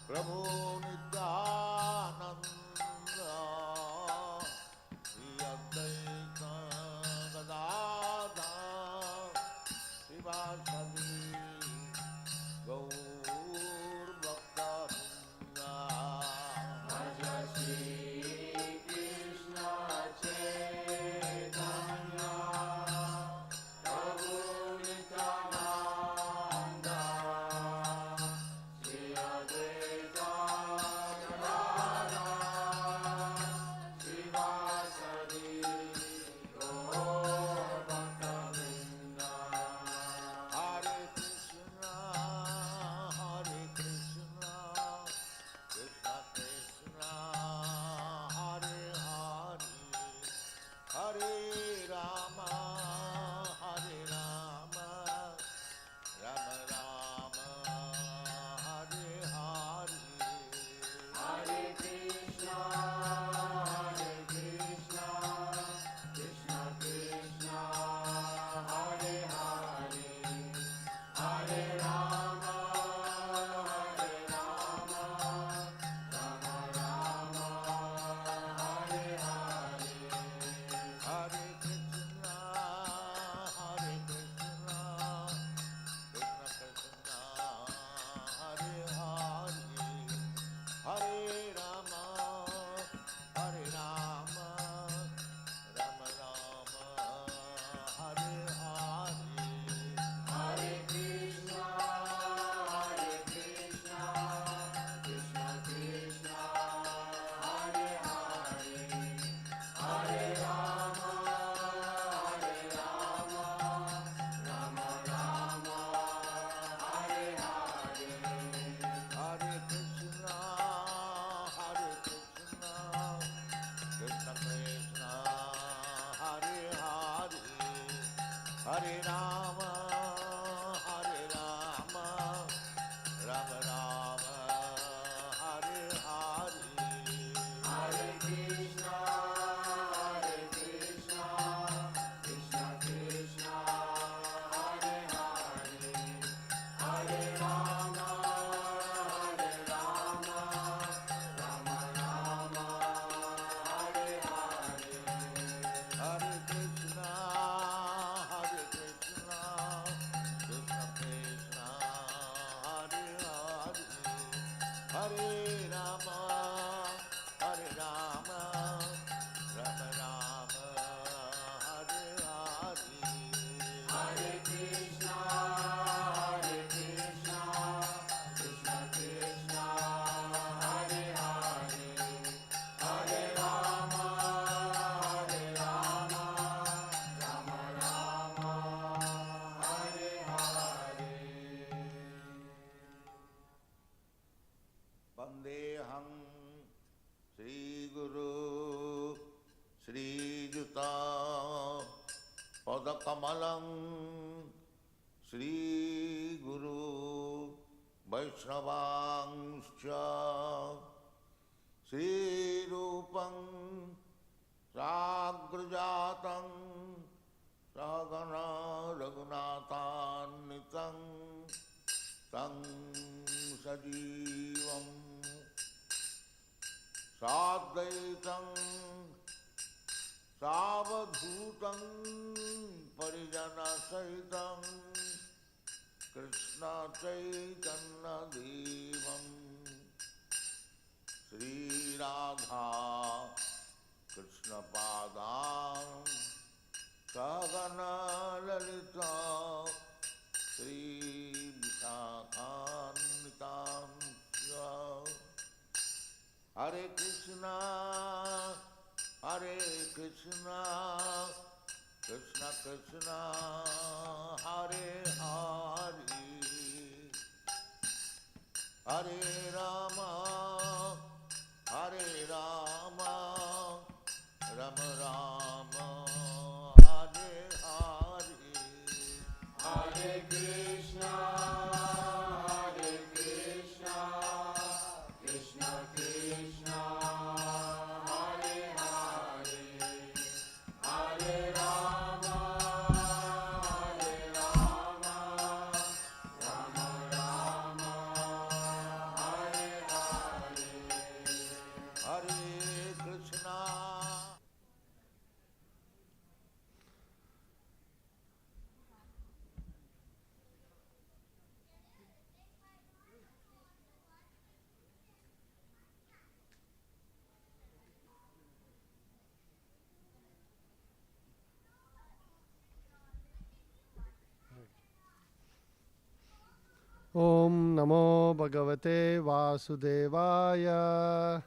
Prabhu Nityananda Sri Advaita Gadadhar Srivasadi Gaur Bhakta Vrinda Shri Krishna Chaitanya Prabhu Nityananda Shri Advaita Gadadhar Srivasadi Gaur Bhakta Vrinda. Hare Krishna Krishna Krishna Hare Hare Hare Rama Rama Rama Hare Hare Hare Krishna, Krishna Krishna, Hare Hare, Hare Rama, Rama Rama, Hare Hare. Hare Krishna Krishna Krishna Hare Hare Hare Rama Rama Rama Hare Hare Hare Krishna, Krishna Krishna, Hare Hare, Hare Rama, Rama Rama, Hare Hare. Hare Krishna Krishna Krishna Hare Hare Hare Rama Rama Rama Hare Hare Hare Krishna, Krishna Krishna, Hare Hare, Hare Rama, Rama Rama, Hare Hare. Hare Krishna Krishna Krishna Hare Hare Hare Rama Rama Rama Hare Hare Hare Krishna, Krishna Krishna, Hare Hare, Hare Rama, Rama Rama, Hare Hare. Vandeham Sri Guru Sri Juta Padakamalam Sri Guru Vaishnavangscha Sri Rupam Sagrajatam Sagana Raghunatanitam Tam Sajivam Sadvaitam Savadhutam Parijana Sahitam Krishna Chaitanya Devam Sri Radha Krishna Padam Sagana Lalita Sri Vishakanitam Hare Krishna Krishna Krishna Hare Hare Hare Rama Rama Rama Hare Hare Hare Krishna, Krishna Krishna, Hare Hare, Hare Rama, Rama Rama, Hare Hare. Om Namo Bhagavate Vasudevaya.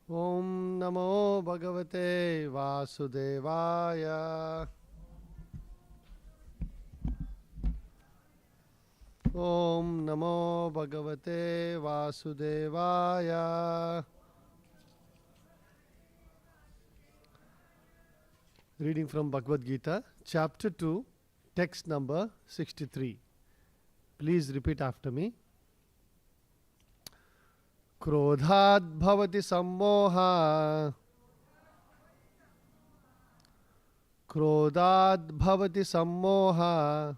Om Namo Bhagavate Vasudevaya. Om Namo Bhagavate Vasudevaya. Reading from Bhagavad Gita, chapter 2, text number 63. Please repeat after me. Krodhat bhavati sammoha. Krodhat bhavati sammoha.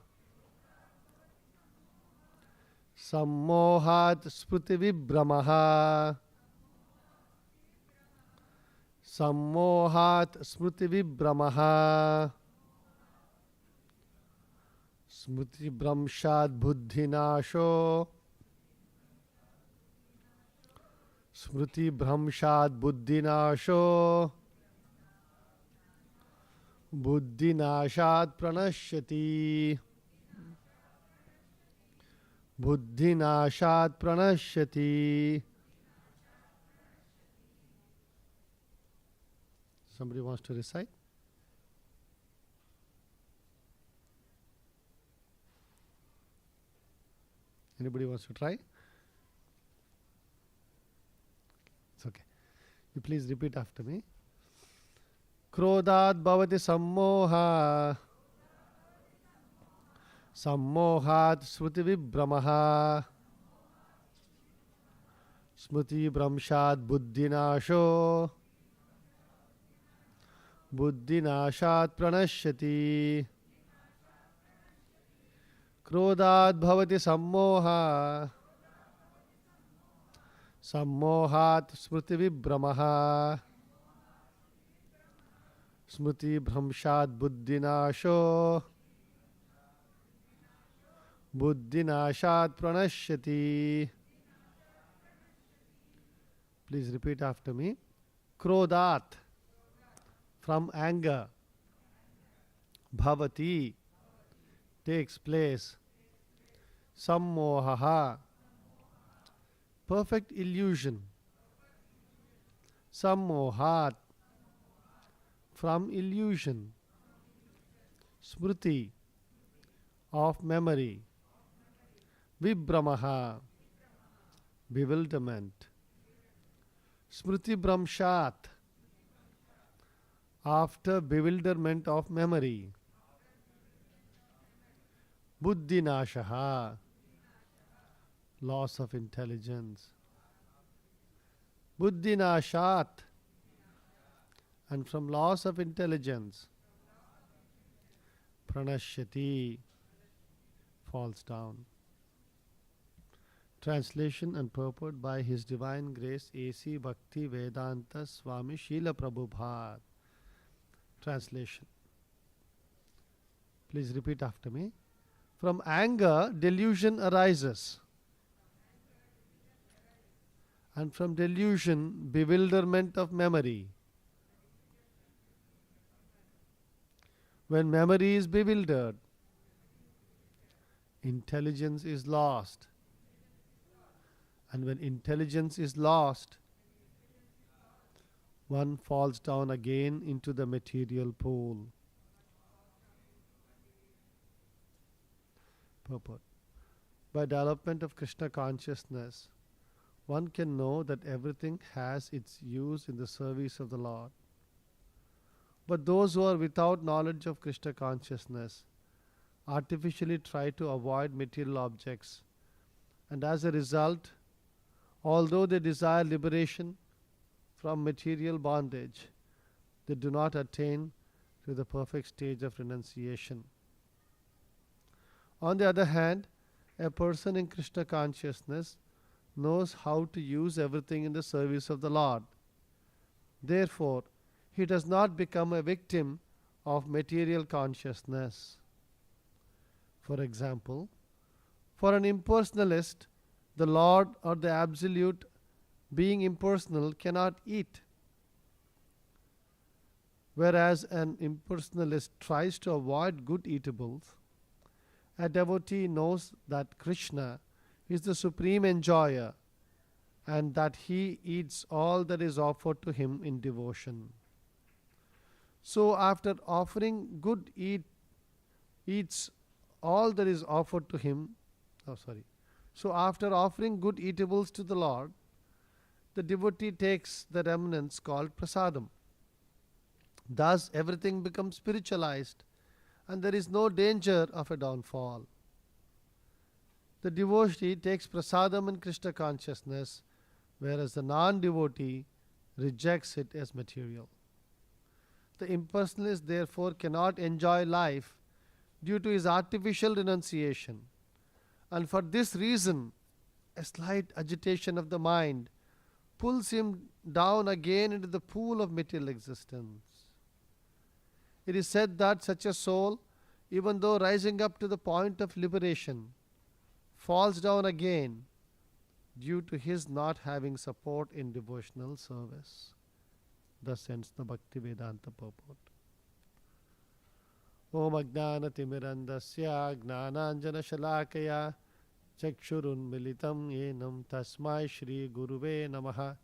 Sammohat smriti vibramaha. Sammohat smriti vibramaha. Smriti bramshat buddhinasho. Smriti bramshat buddhinasho. Buddhinashat pranashyati. Buddhinashat pranashyati. Somebody wants to recite? Anybody wants to try? It's okay. You please repeat after me. Krodhat bhavati sammoha. Sammohat smriti vibramaha. Smriti bramshat buddhinasho. Buddhinashat pranashyati. Krodhat bhavati sammoha. Sammohat smriti vibramaha. Smriti bramshat buddhinasho. Buddhinashat pranashyati. Please repeat after me. Krodhat, from anger. Bhavati, takes place. Sammohaha, perfect illusion. Sammohat, from illusion. Smriti, of memory. Vibramaha, bewilderment. Smriti bramshat, after bewilderment of memory. Buddhinashaha, loss of intelligence. Buddhinashat, and from loss of intelligence. Pranashyati, falls down. Translation and purport by His Divine Grace A.C. Bhakti Vedanta Swami Srila Prabhupada. Translation. Please repeat after me. From anger, delusion arises. And from delusion, bewilderment of memory. When memory is bewildered, intelligence is lost. And when intelligence is lost, one falls down again into the material pool. Purport. By development of Krishna consciousness, one can know that everything has its use in the service of the Lord. But those who are without knowledge of Krishna consciousness artificially try to avoid material objects, and as a result, although they desire liberation from material bondage, they do not attain to the perfect stage of renunciation. On the other hand, a person in Krishna consciousness knows how to use everything in the service of the Lord. Therefore, he does not become a victim of material consciousness. For example, for an impersonalist, the Lord or the Absolute, being impersonal, cannot eat. Whereas an impersonalist tries to avoid good eatables, a devotee knows that Krishna is the supreme enjoyer and that he eats all that is offered to him in devotion. So after offering eats all that is offered to him. So after offering good eatables to the Lord, the devotee takes the remnants called prasadam. Thus everything becomes spiritualized and there is no danger of a downfall. The devotee takes prasadam in Krishna consciousness, whereas the non-devotee rejects it as material. The impersonalist therefore cannot enjoy life due to his artificial renunciation, and for this reason a slight agitation of the mind pulls him down again into the pool of material existence. It is said that such a soul, even though rising up to the point of liberation, falls down again due to his not having support in devotional service. Thus ends the Bhakti Vedanta purport. Om Ajnanatimirandasya Gnananjana Shalakaya Chakshurunmilitam Yenam Tasmai Shri Guruve Namaha.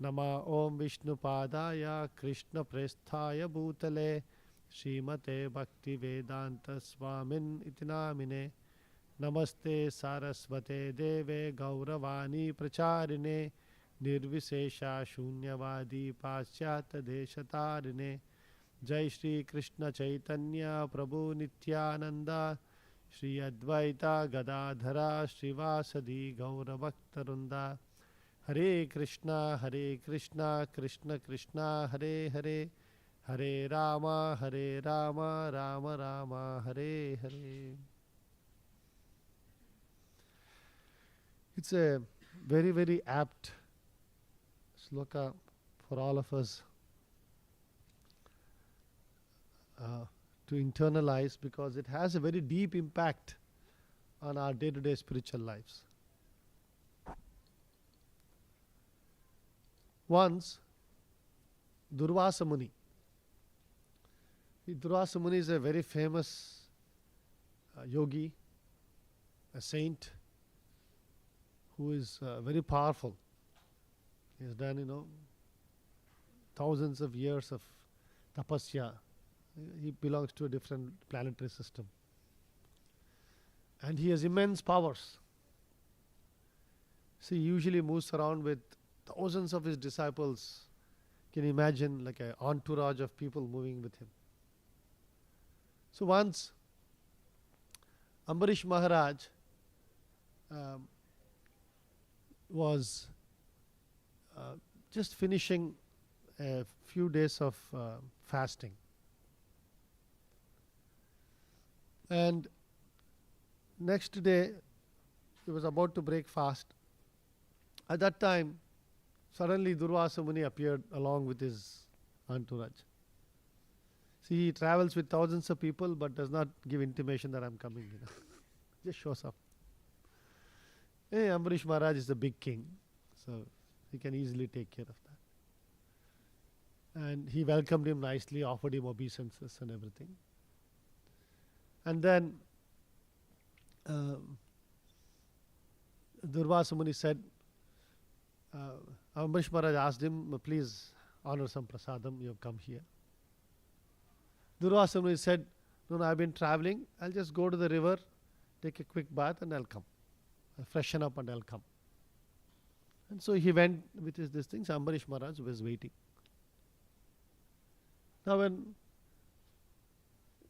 Nama Om Vishnupadaya Krishna Presthaya Bhutale Srimate Bhakti Vedanta Swamin Itinamine. Namaste Sarasvate Deve Gauravani Pracharine Nirvisesha Shunyavadi Paschata Deshatarine. Jai Shri Krishna Chaitanya Prabhu Nityananda Shri Advaita Gadadhara Srivasadi Gauravaktarunda. Hare Krishna Krishna Krishna Hare Hare, Hare Rama Rama Rama Hare Hare. It's a very, very apt sloka for all of us to internalize, because it has a very deep impact on our day-to-day spiritual lives. Once, Durvasa Muni. Durvasa Muni is a very famous yogi, a saint, who is very powerful. He has done, thousands of years of tapasya. He belongs to a different planetary system. And he has immense powers. See, he usually moves around with thousands of his disciples. Can you imagine, like an entourage of people moving with him? So once, Ambarish Maharaj was just finishing a few days of fasting. And next day, he was about to break fast. At that time, suddenly Durvasa Muni appeared along with his entourage. See, he travels with thousands of people but does not give intimation that I'm coming. Just shows up. Hey, Ambarish Maharaj is the big king, so he can easily take care of that. And he welcomed him nicely, offered him obeisances and everything. And then Durvasa Muni said, Ambarish Maharaj asked him, please honor some prasadam, you have come here. Durvasa Muni said, no, I've been traveling, I'll just go to the river, take a quick bath and I'll come. I'll freshen up and I'll come. And so he went with these things. Ambarish Maharaj was waiting. Now when,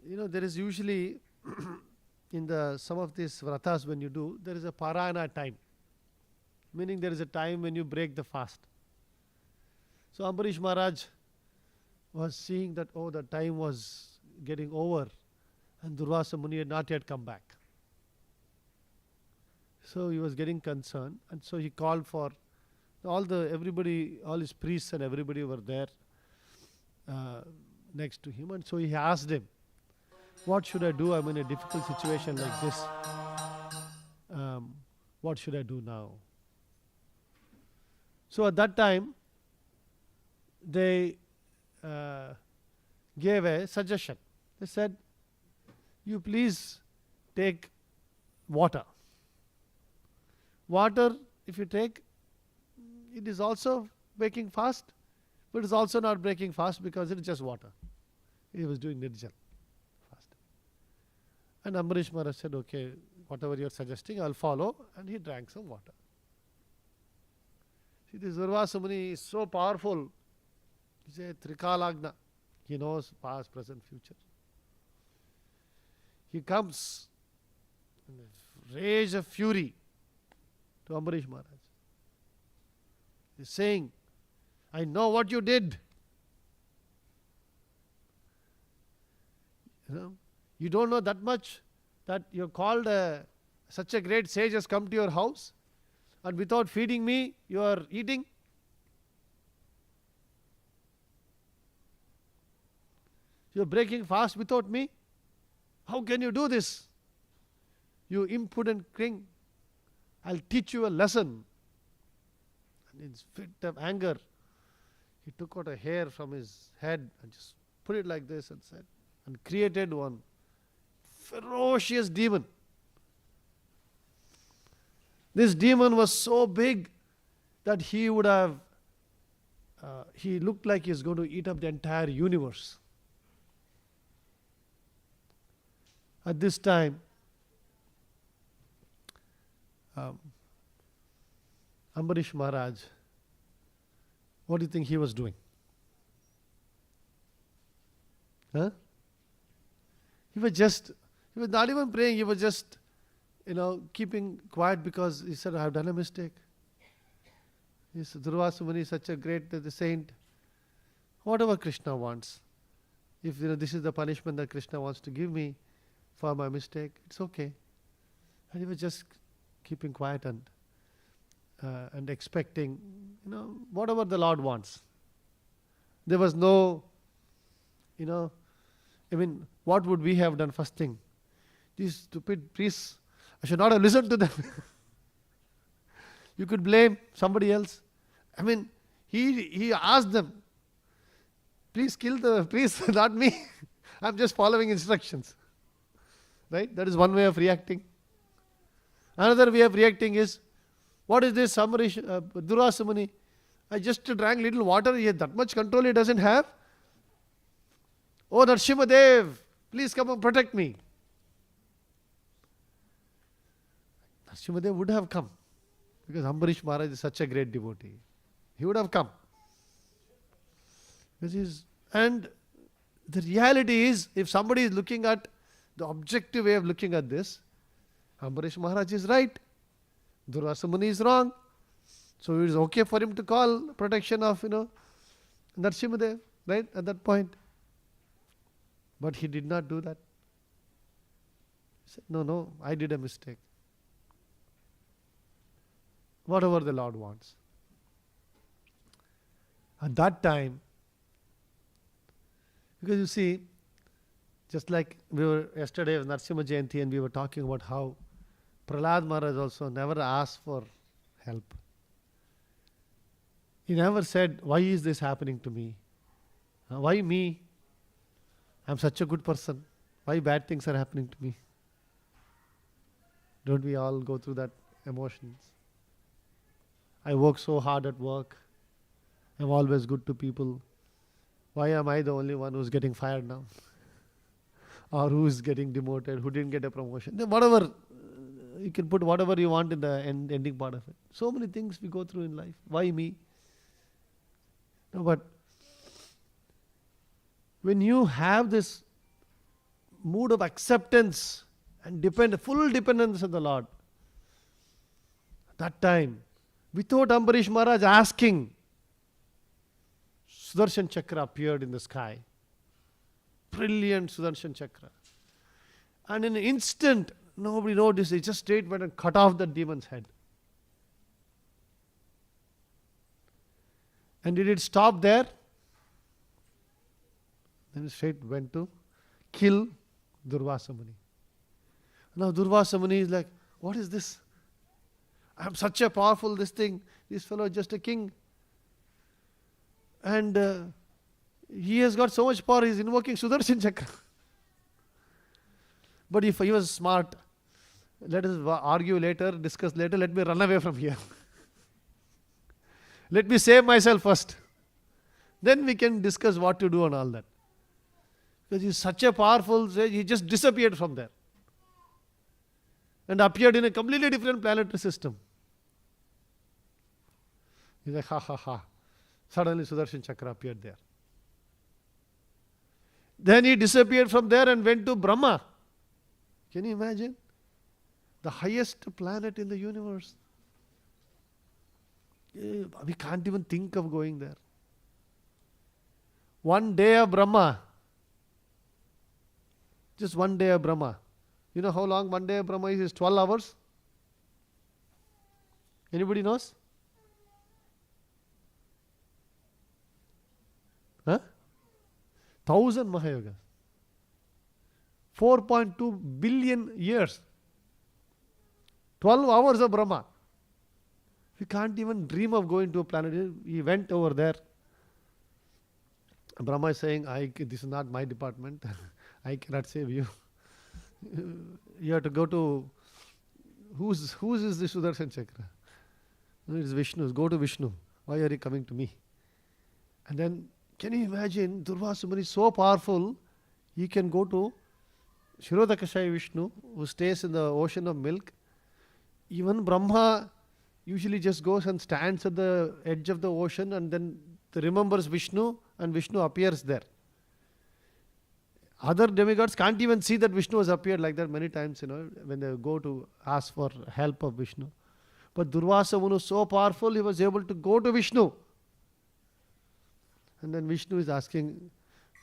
there is usually in some of these vratas when you do, there is a parayana time. Meaning there is a time when you break the fast. So Ambarish Maharaj was seeing that, the time was getting over and Durvasa Muni had not yet come back. So he was getting concerned, and so he called for all his priests and everybody were there next to him, and so he asked him, what should I do? I'm in a difficult situation like this. What should I do now? So at that time, they gave a suggestion. They said, you please take water. Water, if you take, it is also breaking fast, but it is also not breaking fast because it is just water. He was doing nirjal fast. And Ambarish Maharaj said, okay, whatever you are suggesting, I will follow. And he drank some water. See, this Durvasa Muni is so powerful. He is a Trikalagna. He knows past, present, future. He comes in a rage of fury to Ambarish Maharaj. He is saying, I know what you did. You don't know that much, that you called such a great sage has come to your house, and without feeding me you are eating. You are breaking fast without me. How can you do this? You impudent king. I'll teach you a lesson. And in fit of anger, he took out a hair from his head and just put it like this and said, and created one ferocious demon. This demon was so big that he would have, he looked like he was going to eat up the entire universe. At this time, Ambarish Maharaj, what do you think he was doing? Huh? He was not even praying, he was just, keeping quiet because he said, I have done a mistake. Durvasa Muni is such a great saint. Whatever Krishna wants. If this is the punishment that Krishna wants to give me for my mistake, it's okay. And he was just keeping quiet and expecting, whatever the Lord wants. There was no, what would we have done first thing? These stupid priests, I should not have listened to them. You could blame somebody else. He asked them, please kill the priest, not me. I'm just following instructions. Right? That is one way of reacting. Another way of reacting is, what is this Durvasa Muni? I just drank little water, that much control he doesn't have. Oh Narsimadev, please come and protect me. Narsimadev would have come, because Ambarish Maharaj is such a great devotee. He would have come. And the reality is, if somebody is looking at the objective way of looking at this, Ambarish Maharaj is right. Durvasa Muni is wrong. So it is okay for him to call protection of, Narsimadev, right, at that point. But he did not do that. He said, no, I did a mistake. Whatever the Lord wants. At that time, because you see, just like we were yesterday was Narasimha Jayanti and we were talking about how Prahlad Maharaj also never asked for help. He never said, why is this happening to me? Why me? I'm such a good person. Why bad things are happening to me? Don't we all go through that emotions? I work so hard at work. I'm always good to people. Why am I the only one who's getting fired now? Or who's getting demoted, who didn't get a promotion? Whatever, you can put whatever you want in the ending part of it. So many things we go through in life. Why me? No, but when you have this mood of acceptance and full dependence on the Lord, that time, without Ambarish Maharaj asking, Sudarshan Chakra appeared in the sky. Brilliant Sudarshan Chakra. And in an instant, nobody noticed, he just straight went and cut off the demon's head. And did it stop there? Then it straight went to kill Durvasa Muni. Now Durvasa Muni is like, what is this? I am such a powerful this thing. This fellow is just a king. And He has got so much power, he is invoking Sudarshan Chakra. But if he was smart, let us argue later, discuss later, let me run away from here. Let me save myself first. Then we can discuss what to do and all that. Because he is such a powerful sage, he just disappeared from there. And appeared in a completely different planetary system. He's like, ha ha ha. Suddenly Sudarshan Chakra appeared there. Then he disappeared from there and went to Brahma. Can you imagine? The highest planet in the universe. We can't even think of going there. One day of Brahma. Just one day of Brahma. You know how long one day of Brahma is? It's 12 hours. Anybody knows? Huh? 1,000 Mahayogas. 4.2 billion years. 12 hours of Brahma. We can't even dream of going to a planet. He went over there. Brahma is saying, this is not my department. I cannot save you. You have to go to... Whose is the Sudarshan Chakra? No, it is Vishnu's. Go to Vishnu. Why are you coming to me? And then, can you imagine, Durvasa Muni is so powerful, he can go to Shirodakashaya Vishnu, who stays in the ocean of milk. Even Brahma usually just goes and stands at the edge of the ocean and then remembers Vishnu and Vishnu appears there. Other demigods can't even see that Vishnu has appeared like that many times, when they go to ask for help of Vishnu. But Durvasa Muni was so powerful, he was able to go to Vishnu. And then Vishnu is asking,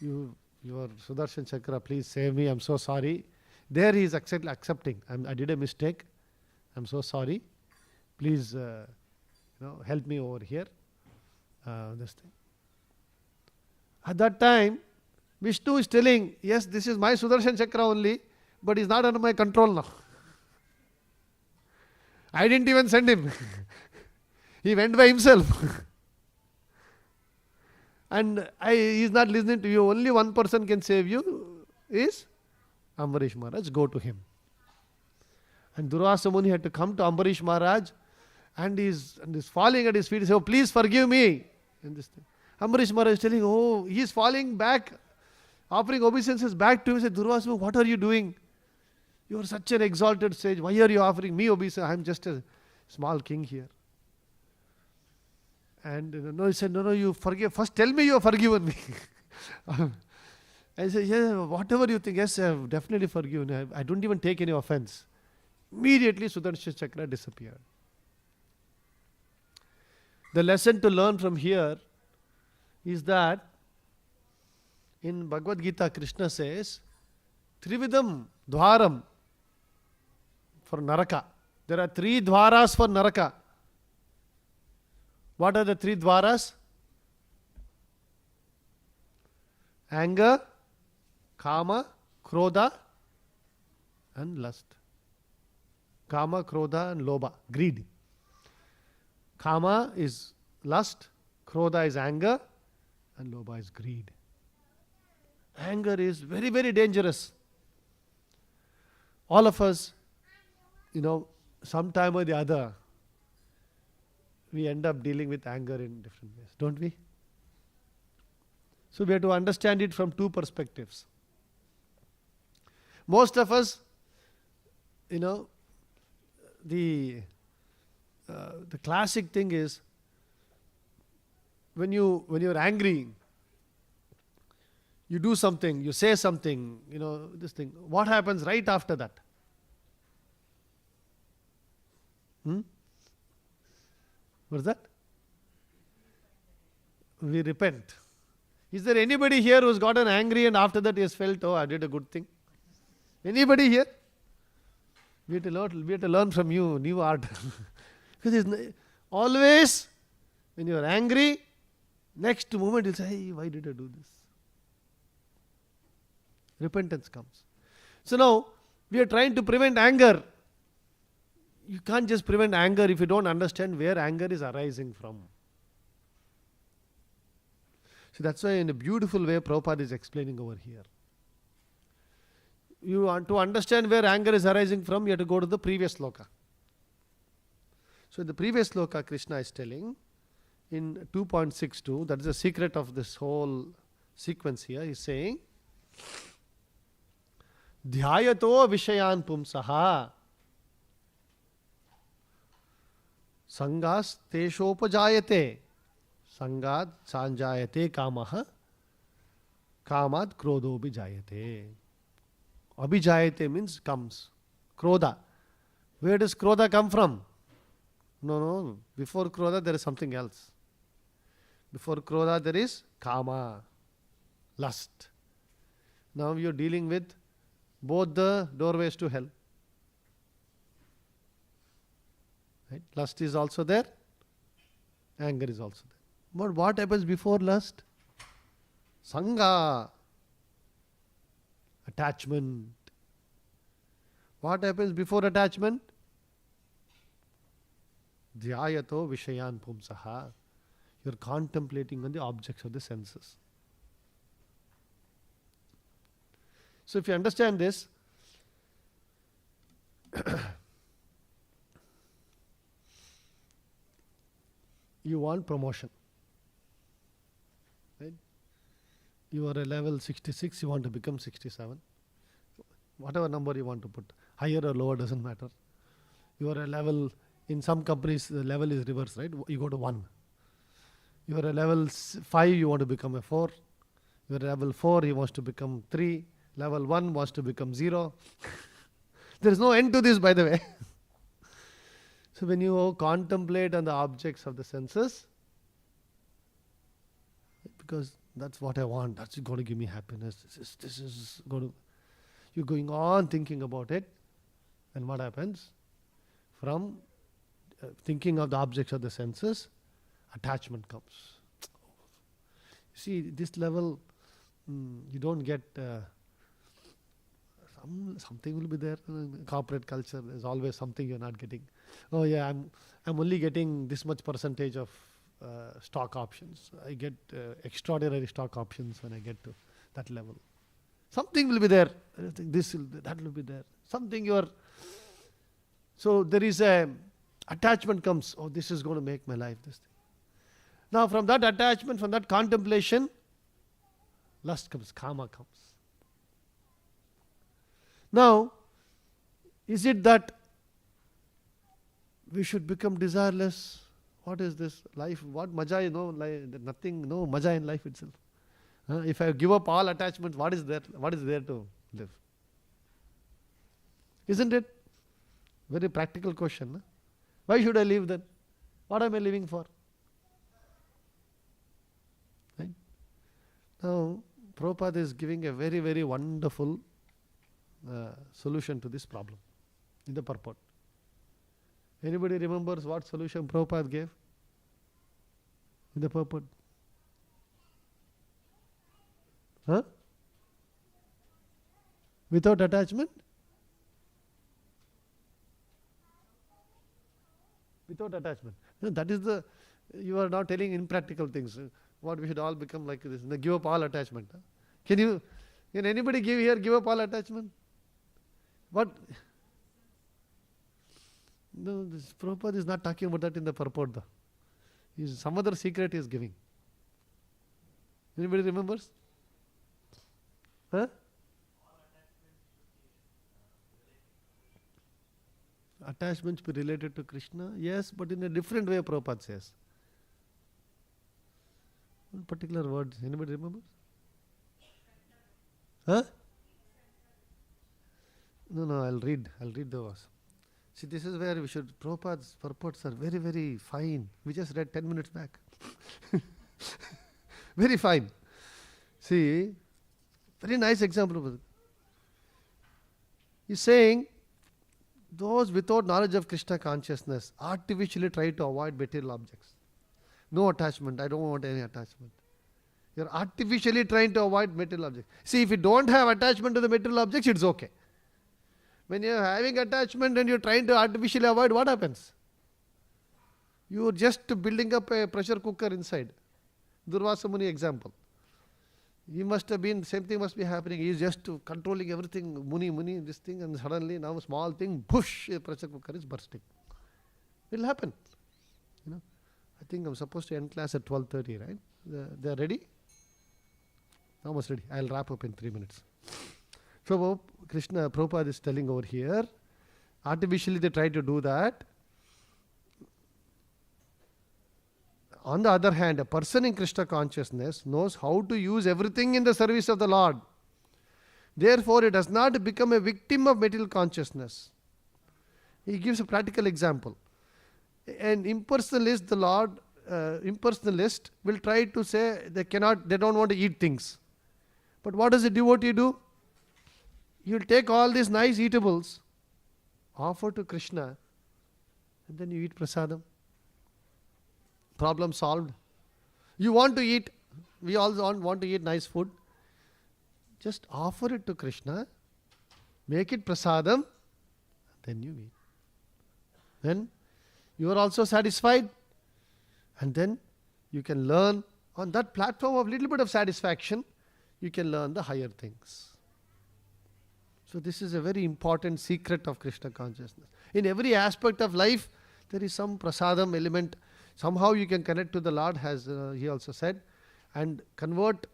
your Sudarshan Chakra, please save me, I'm so sorry. There he is accepting, I did a mistake, I'm so sorry. Please, help me over here. This thing. At that time, Vishnu is telling, yes, this is my Sudarshan Chakra only, but he's not under my control now. I didn't even send him. He went by himself. And he's not listening to you. Only one person can save you, is Ambarish Maharaj. Go to him. And Durvasa Muni had to come to Ambarish Maharaj and is falling at his feet. He said, oh, please forgive me. And this thing. Ambarish Maharaj is telling, oh, he is falling back, offering obeisances back to him. He said, Durvasa Muni, what are you doing? You are such an exalted sage. Why are you offering me obeisance? I am just a small king here. And he said, no, you forgive. First tell me you have forgiven me. I said, yeah, whatever you think. Yes, I have definitely forgiven. I don't even take any offense. Immediately Sudarshan Chakra disappeared. The lesson to learn from here is that in Bhagavad Gita, Krishna says, Trividam Dwaram for Naraka. There are 3 Dwaras for Naraka. What are the 3 Dwaras? Anger, Kama, Krodha and lust. Kama, Krodha and Lobha, greed. Kama is lust, Krodha is anger and Lobha is greed. Anger is very, very dangerous. All of us, sometime or the other, we end up dealing with anger in different ways, don't we? So we have to understand it from 2 perspectives. Most of us, the classic thing is, when you're angry, you do something, you say something, this thing. What happens right after that? What's that? We repent. Is there anybody here who's gotten angry and after that he has felt, oh, I did a good thing? Anybody here? We have to learn from you new art. Because always when you are angry, next moment you'll say, hey, why did I do this? Repentance comes. So now we are trying to prevent anger. You can't just prevent anger if you don't understand where anger is arising from. So that's why in a beautiful way Prabhupada is explaining over here. You want to understand where anger is arising from, you have to go to the previous sloka. So in the previous sloka, Krishna is telling in 2.62, that is the secret of this whole sequence here. He is saying, Dhyayato Vishayan Pumsaha Sangas Teshopajayate Sangad Sanjayate Kamaha Kamad Krodho Bijayate. Abhijayate means comes. Krodha. Where does Krodha come from? No. Before Krodha there is something else. Before Krodha there is Kama, lust. Now you are dealing with both the doorways to hell. Right? Lust is also there. Anger is also there. But what happens before lust? Sangha. Attachment. What happens before attachment? Dhyayato Vishayan Pumsaha. You are contemplating on the objects of the senses. So if you understand this, you want promotion. Right? You are a level 66, you want to become 67. Whatever number you want to put, higher or lower doesn't matter. You are a level, in some companies the level is reverse, right? You go to 1. You are a level 5, you want to become a 4. You are a level 4, he wants to become 3. Level 1 wants to become 0. There is no end to this, by the way. So when you contemplate on the objects of the senses, because that's what I want, that's going to give me happiness, this is going to, you're going on thinking about it, and what happens? From thinking of the objects of the senses, attachment comes. You see, this level, you don't get, something will be there. In corporate culture, there's always something you're not getting. Oh yeah, I'm only getting this much percentage of stock options. I get extraordinary stock options when I get to that level. Something will be there. I think that will be there. Something so there is a attachment comes. Oh, this is going to make my life this thing. Now from that attachment, from that contemplation, lust comes, kama comes. Now, is it that we should become desireless? What is this life? What maja, nothing, no maja in life itself. If I give up all attachments, what is there to live? Isn't it? Very practical question. Huh? Why should I live then? What am I living for? Right? Now, Prabhupada is giving a very, very wonderful solution to this problem in the purport. Anybody remembers what solution Prabhupada gave in the purport? Huh? Without attachment? Without attachment. No, that is you are now telling impractical things. What we should all become like this. Give up all attachment. Huh? Can anybody give up all attachment? What? No, this Prabhupada is not talking about that in the purport though. Some other secret he is giving. Anybody remembers? Huh? Attachments be related to Krishna? Yes, but in a different way Prabhupada says. One particular word, anybody remembers? Huh? No, I'll read the verse. See, this is where Prabhupada's purports are very, very fine. We just read 10 minutes back. Very fine. See, very nice example. He's saying, those without knowledge of Krishna consciousness artificially try to avoid material objects. No attachment, I don't want any attachment. You're artificially trying to avoid material objects. See, if you don't have attachment to the material objects, it's okay. When you're having attachment and you're trying to artificially avoid, what happens? You're just building up a pressure cooker inside. Durvasa Muni example. He must have been, same thing must be happening. He is just controlling everything, Muni, this thing, and suddenly now a small thing, push, a pressure cooker is bursting. It will happen. I think I'm supposed to end class at 12:30, right? They're ready? Almost ready. I'll wrap up in 3 minutes. So Prabhupada is telling over here, artificially they try to do that. On the other hand, a person in Krishna consciousness knows how to use everything in the service of the Lord. Therefore, it does not become a victim of material consciousness. He gives a practical example. An impersonalist, impersonalist will try to say they don't want to eat things. But what does a devotee do? He will take all these nice eatables, offer to Krishna, and then you eat prasadam. Problem solved. You want to eat, we all want to eat nice food. Just offer it to Krishna, make it prasadam, then you eat. Then you are also satisfied, and then you can learn on that platform of little bit of satisfaction, you can learn the higher things. So this is a very important secret of Krishna consciousness. In every aspect of life, there is some prasadam element. Somehow you can connect to the Lord, as he also said, and convert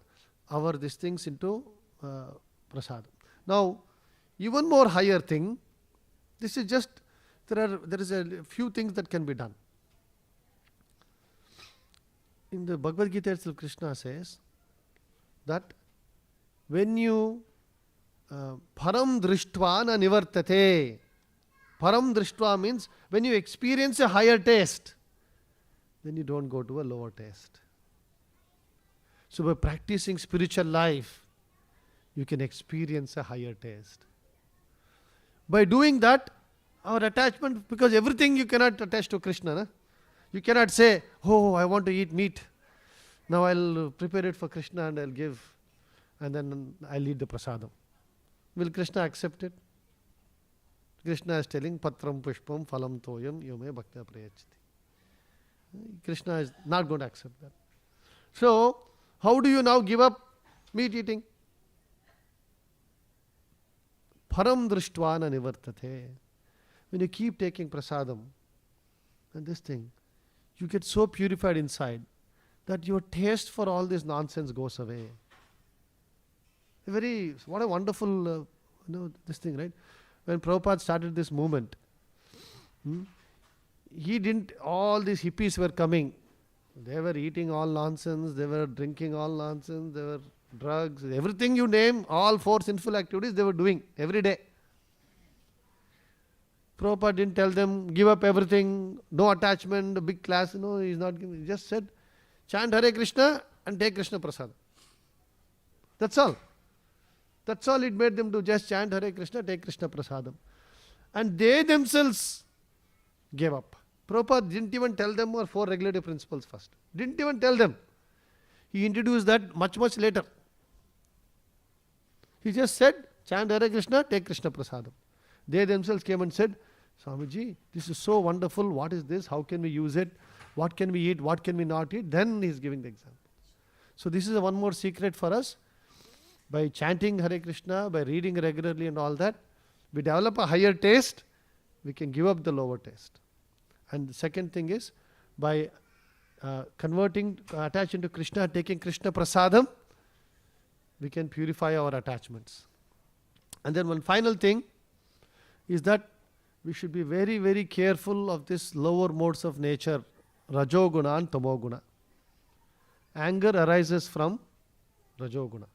these things into prasadam. Now, even more higher thing, this is just, there is a few things that can be done. In the Bhagavad Gita itself, Krishna says that when you param drishtva na nivartate. Param drishtva means when you experience a higher taste, then you don't go to a lower taste. So by practicing spiritual life, you can experience a higher taste. By doing that, our attachment, because everything you cannot attach to Krishna. Na? You cannot say, oh, I want to eat meat. Now I'll prepare it for Krishna and I'll give, and then I'll eat the prasadam. Will Krishna accept it? Krishna is telling, patram pushpam phalam toyam yome bhaktya prayachati. Krishna is not going to accept that. So, how do you now give up meat eating? Param drishtva na nivartate. When you keep taking prasadam and this thing, you get so purified inside that your taste for all this nonsense goes away. What a wonderful, this thing, right? When Prabhupada started this movement, all these hippies were coming. They were eating all nonsense, they were drinking all nonsense, they were drugs, everything you name, all four sinful activities they were doing every day. Prabhupada didn't tell them, give up everything, no attachment, a big class, he's not giving. He just said, chant Hare Krishna and take Krishna Prasad. That's all. That's all it made them do, just chant Hare Krishna, take Krishna Prasadam. And they themselves gave up. Prabhupada didn't even tell them our four regulative principles first. Didn't even tell them. He introduced that much, much later. He just said, chant Hare Krishna, take Krishna Prasadam. They themselves came and said, Swamiji, this is so wonderful. What is this? How can we use it? What can we eat? What can we not eat? Then he is giving the example. So this is one more secret for us. By chanting Hare Krishna, by reading regularly and all that, we develop a higher taste, we can give up the lower taste. And the second thing is, by attaching to Krishna, taking Krishna Prasadam, we can purify our attachments. And then one final thing is that we should be very, very careful of this lower modes of nature, Rajoguna and Tamoguna. Anger arises from Rajoguna.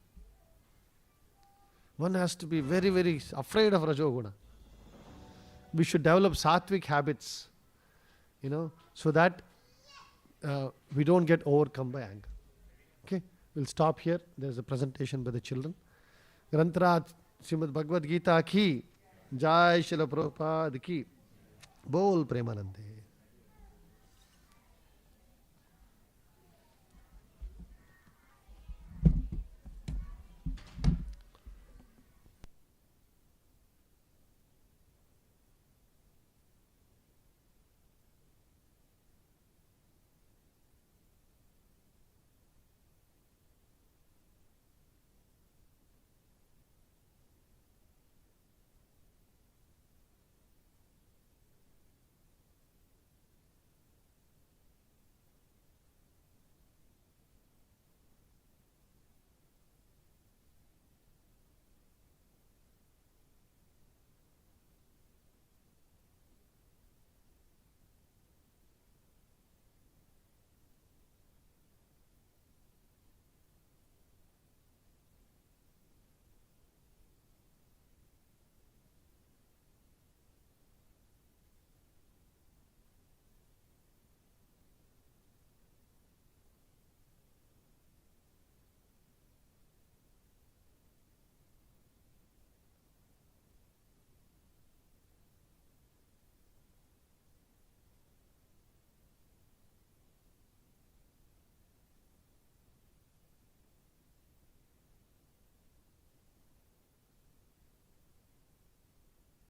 One has to be very, very afraid of Rajoguna. We should develop sattvic habits, so that we don't get overcome by anger. Okay, we'll stop here. There's a presentation by the children. Granthrat Srimad Bhagavad Gita ki, Jai Srila Prabhupada ki, Bol Premanande.